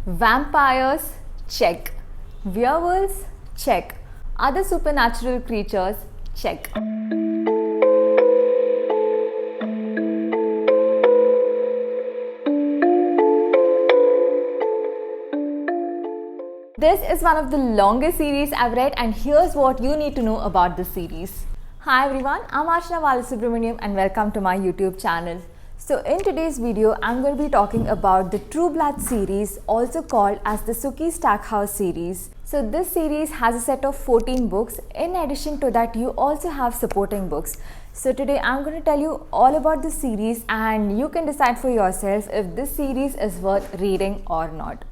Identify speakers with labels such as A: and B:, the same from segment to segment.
A: Vampires? Check. Werewolves? Check. Other supernatural creatures? Check. This is one of the longest series I've read, and here's what you need to know about this series. Hi everyone, I'm Archana Balasubramaniam and welcome to my YouTube channel. So in today's video, I'm going to be talking about the True Blood series, also called as the Sookie Stackhouse series. So this series has a set of 14 books. In addition to that, you also have supporting books. So today I'm going to tell you all about this series and you can decide for yourself if this series is worth reading or not.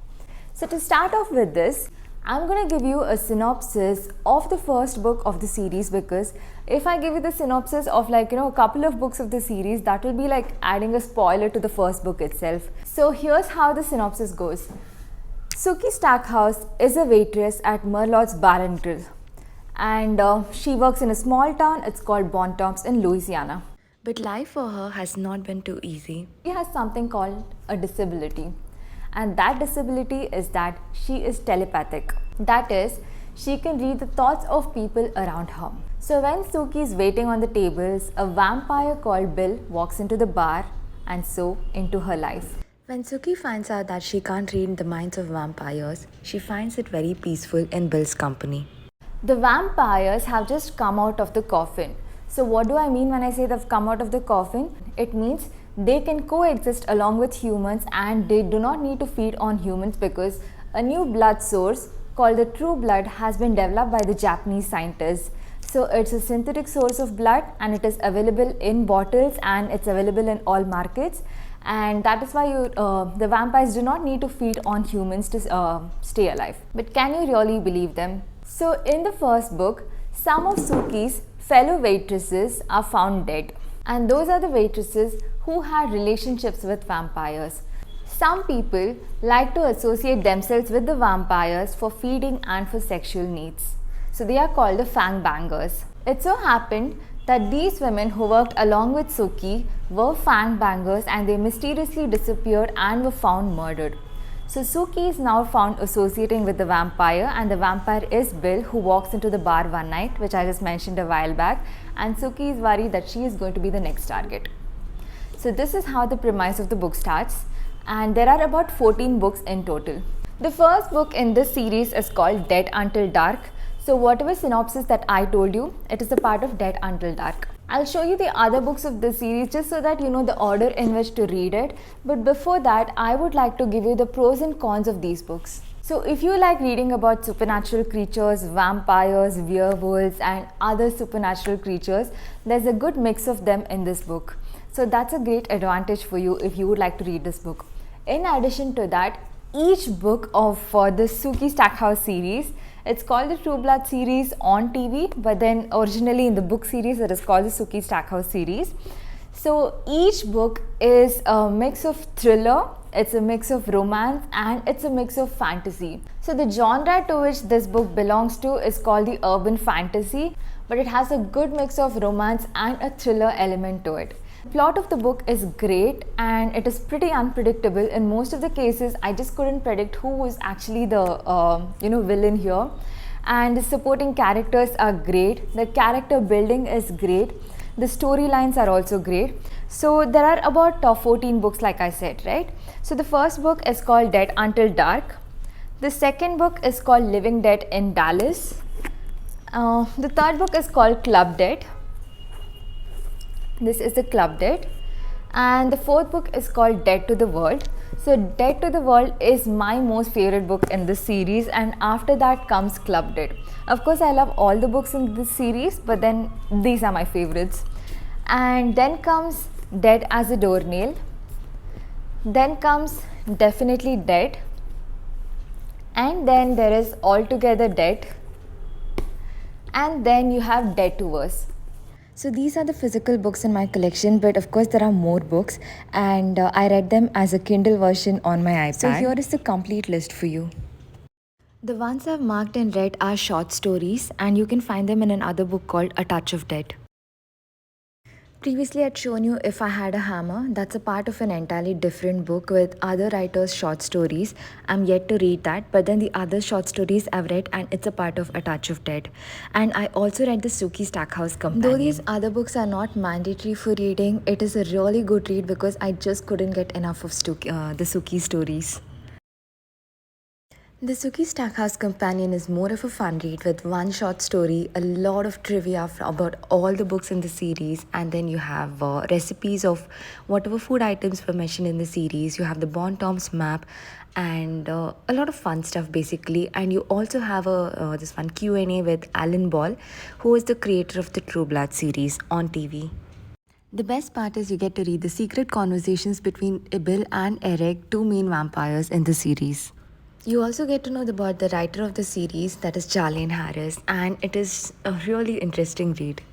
A: So to start off with this, I'm going to give you a synopsis of the first book of the series, because if I give you the synopsis of a couple of books of the series, that will be like adding a spoiler to the first book itself. So here's how the synopsis goes. Sookie Stackhouse is a waitress at Merlot's Bar and Grill, and she works in a small town. It's called Bontoms in Louisiana.
B: But life for her has not been too easy.
A: She has something called a disability. And that disability is that she is telepathic. That is, she can read the thoughts of people around her. So when Sookie is waiting on the tables, a vampire called Bill walks into the bar and so into her life.
B: When Sookie finds out that she can't read the minds of vampires, she finds it very peaceful in Bill's company.
A: The vampires have just come out of the coffin. So what do I mean when I say they've come out of the coffin? It means they can coexist along with humans and they do not need to feed on humans, because a new blood source called the True Blood has been developed by the Japanese scientists. So it's a synthetic source of blood and it is available in bottles and it's available in all markets, and that is why the vampires do not need to feed on humans to stay alive. But can you really believe them? So in the first book, some of Sookie's fellow waitresses are found dead, and those are the waitresses who had relationships with vampires. Some people like to associate themselves with the vampires for feeding and for sexual needs. So they are called the fang bangers. It so happened that these women who worked along with Sookie were fang bangers and they mysteriously disappeared and were found murdered. So Sookie is now found associating with the vampire, and the vampire is Bill, who walks into the bar one night, which I just mentioned a while back, and Sookie is worried that she is going to be the next target. So this is how the premise of the book starts, and there are about 14 books in total. The first book in this series is called Dead Until Dark. So whatever synopsis that I told you, it is a part of Dead Until Dark. I'll show you the other books of this series just so that you know the order in which to read it. But before that, I would like to give you the pros and cons of these books. So if you like reading about supernatural creatures, vampires, werewolves and other supernatural creatures, there's a good mix of them in this book. So that's a great advantage for you if you would like to read this book. In addition to that, each book of the Sookie Stackhouse series, it's called the True Blood series on TV, but then originally in the book series it is called the Sookie Stackhouse series. So each book is a mix of thriller, it's a mix of romance, and it's a mix of fantasy. So the genre to which this book belongs to is called the urban fantasy, but it has a good mix of romance and a thriller element to it. The plot of the book is great and it is pretty unpredictable. In most of the cases, I just couldn't predict who was actually the villain here. And the supporting characters are great. The character building is great. The storylines are also great. So there are about 14 books, like I said, right? So the first book is called Dead Until Dark. The second book is called Living Dead in Dallas. The third book is called Club Dead. This is the Club Dead. And the fourth book is called Dead to the World. So Dead to the World is my most favorite book in this series, and after that comes Club Dead. Of course, I love all the books in this series, but then these are my favorites. And then comes Dead as a Doornail. Then comes Definitely Dead. And then there is Altogether Dead. And then you have Dead to Us.
B: So these are the physical books in my collection, but of course there are more books, and I read them as a Kindle version on my iPad. So here is the complete list for you. The ones I've marked and read are short stories, and you can find them in another book called A Touch of Dead. Previously, I'd shown you If I Had a Hammer. That's a part of an entirely different book with other writers' short stories. I'm yet to read that, but then the other short stories I've read, and it's a part of A Touch of Dead. And I also read the Suki Stackhouse Companion. Though these other books are not mandatory for reading, it is a really good read because I just couldn't get enough of the Suki stories. The Suki Stackhouse Companion is more of a fun read with one short story, a lot of trivia about all the books in the series, and then you have recipes of whatever food items were mentioned in the series. You have the Bon Tom's map and a lot of fun stuff basically. And you also have this one Q&A with Alan Ball, who is the creator of the True Blood series on TV. The best part is you get to read the secret conversations between Bill and Eric, two main vampires in the series. You also get to know about the writer of the series, that is Charlene Harris, and it is a really interesting read.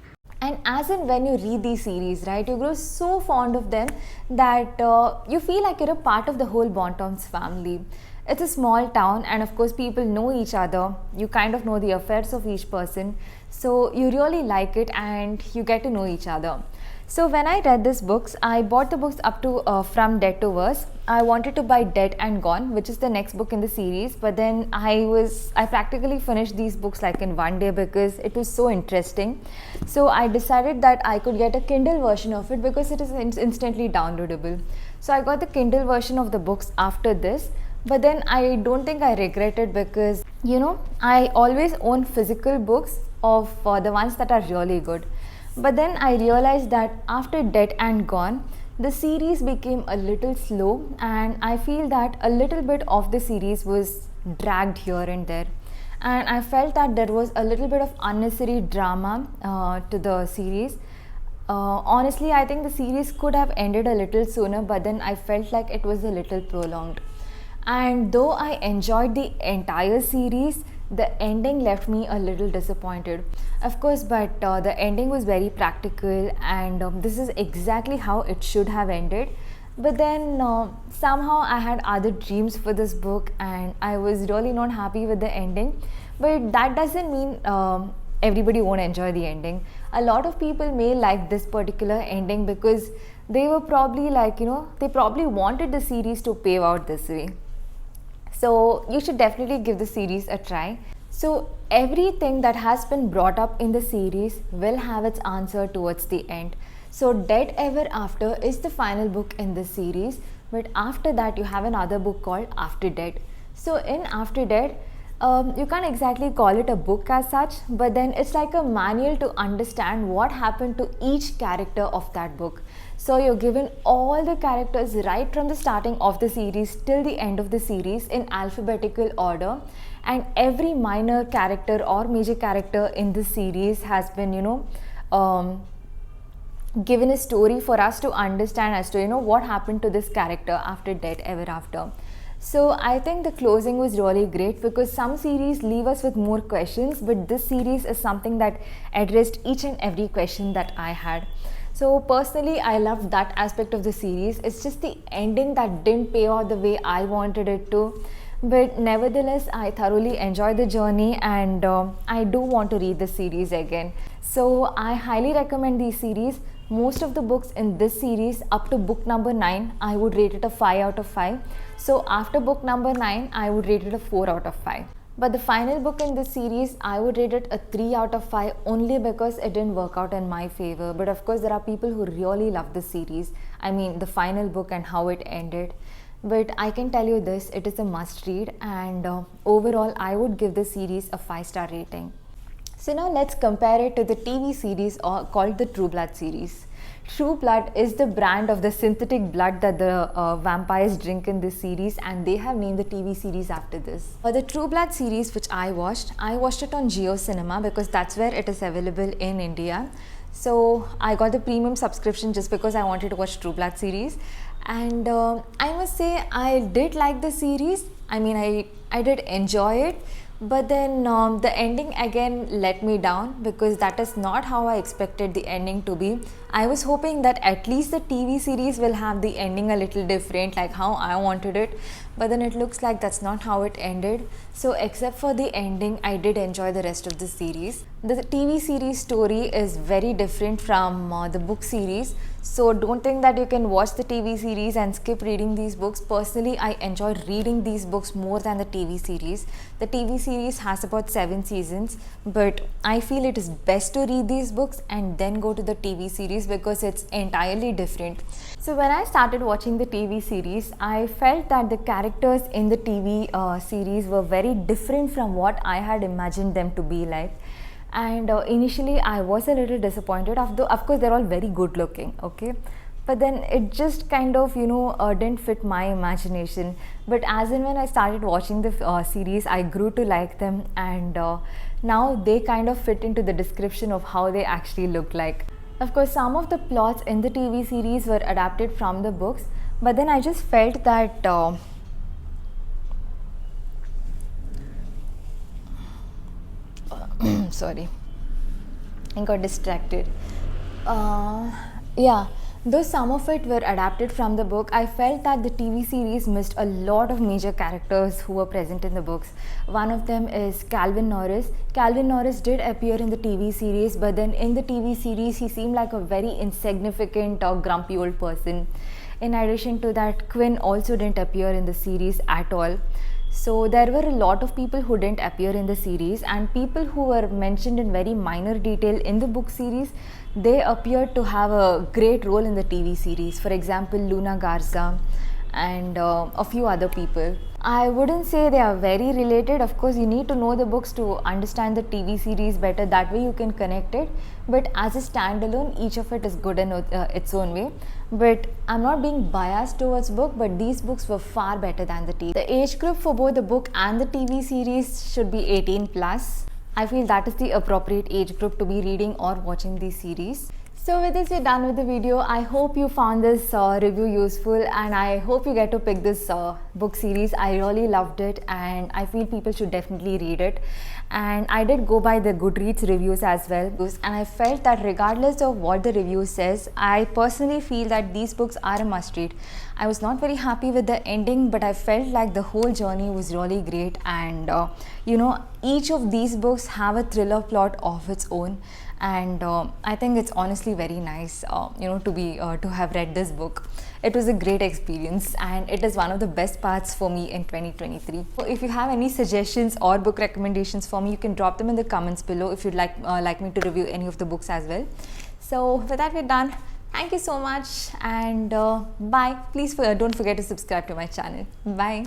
A: And as in when you read these series, right, you grow so fond of them that you feel like you're a part of the whole Bon Tom's family. It's a small town, and of course people know each other. You kind of know the affairs of each person. So you really like it and you get to know each other. So when I read these books, I bought the books up to From Dead to Worse. I wanted to buy Dead and Gone, which is the next book in the series, but then I practically finished these books like in one day because it was so interesting. So I decided that I could get a Kindle version of it because it is instantly downloadable. So I got the Kindle version of the books after this, but then I don't think I regret it because, I always own physical books of the ones that are really good. But then I realized that after Dead and Gone, the series became a little slow, and I feel that a little bit of the series was dragged here and there. And I felt that there was a little bit of unnecessary drama to the series. Honestly, I think the series could have ended a little sooner, but then I felt like it was a little prolonged. And though I enjoyed the entire series, the ending left me a little disappointed. Of course, but the ending was very practical, and this is exactly how it should have ended. But then somehow I had other dreams for this book, and I was really not happy with the ending. But that doesn't mean everybody won't enjoy the ending. A lot of people may like this particular ending because they were probably they probably wanted the series to pave out this way. So you should definitely give the series a try. So everything that has been brought up in the series will have its answer towards the end. So Dead Ever After is the final book in this series, but after that you have another book called After Dead. So in After Dead, you can't exactly call it a book as such, but then it's like a manual to understand what happened to each character of that book. So you're given all the characters right from the starting of the series till the end of the series in alphabetical order, and every minor character or major character in this series has been given a story for us to understand as to what happened to this character after Dead Ever After. So I think the closing was really great because some series leave us with more questions, but this series is something that addressed each and every question that I had. So personally, I loved that aspect of the series. It's just the ending that didn't pay out the way I wanted it to. But nevertheless, I thoroughly enjoyed the journey, and I do want to read the series again. So I highly recommend these series. Most of the books in this series up to book number 9, I would rate it a 5 out of 5. So after book number 9, I would rate it a 4 out of 5. But the final book in this series, I would rate it a 3 out of 5 only because it didn't work out in my favor. But of course, there are people who really love the series. I mean, the final book and how it ended. But I can tell you this, it is a must read, and overall, I would give the series a 5-star rating. So now let's compare it to the TV series called the True Blood series. True Blood is the brand of the synthetic blood that the vampires drink in this series, and they have named the TV series after this. The True Blood series which I watched it on Jio Cinema because that's where it is available in India. So I got the premium subscription just because I wanted to watch True Blood series, and I must say I did like the series. I mean, I did enjoy it, But then the ending again let me down, because that is not how I expected the ending to be. I was hoping that at least the TV series will have the ending a little different, like how I wanted it. But then it looks like that's not how it ended. So except for the ending, I did enjoy the rest of the series. The TV series story is very different from the book series. So don't think that you can watch the TV series and skip reading these books. Personally, I enjoyed reading these books more than the TV series. The TV series has about 7 seasons, but I feel it is best to read these books and then go to the TV series because it's entirely different. So when I started watching the TV series, I felt that the characters in the TV series were very different from what I had imagined them to be like. And initially I was a little disappointed, of course they're all very good looking, okay, but then it just kind of didn't fit my imagination. But as and when I started watching the series, I grew to like them, and now they kind of fit into the description of how they actually look like. Of course, some of the plots in the TV series were adapted from the books, but then I just felt that sorry, I got distracted. Yeah, though some of it were adapted from the book, I felt that the TV series missed a lot of major characters who were present in the books. One of them is Calvin Norris. Calvin Norris did appear in the TV series, but then in the TV series he seemed like a very insignificant or grumpy old person. In addition to that, Quinn also didn't appear in the series at all. So there were a lot of people who didn't appear in the series, and people who were mentioned in very minor detail in the book series, they appeared to have a great role in the TV series. For example, Luna Garza and a few other people. I wouldn't say they are very related. Of course, you need to know the books to understand the TV series better. That way you can connect it. But as a standalone, each of it is good in its own way. But I'm not being biased towards book, but these books were far better than the TV. The age group for both the book and the TV series should be 18 plus. I feel that is the appropriate age group to be reading or watching these series. So with this, we're done with the video. I hope you found this review useful, and I hope you get to pick this book series. I really loved it, and I feel people should definitely read it. And I did go by the Goodreads reviews as well, and I felt that regardless of what the review says, I personally feel that these books are a must read. I was not very happy with the ending, but I felt like the whole journey was really great, and each of these books have a thriller plot of its own. And I think it's honestly very nice to have read this book. It was a great experience, and it is one of the best parts for me in 2023. So if you have any suggestions or book recommendations for me, you can drop them in the comments below if you'd like me to review any of the books as well. So with that, we're done. Thank you so much, and bye. Please don't forget to subscribe to my channel. Bye.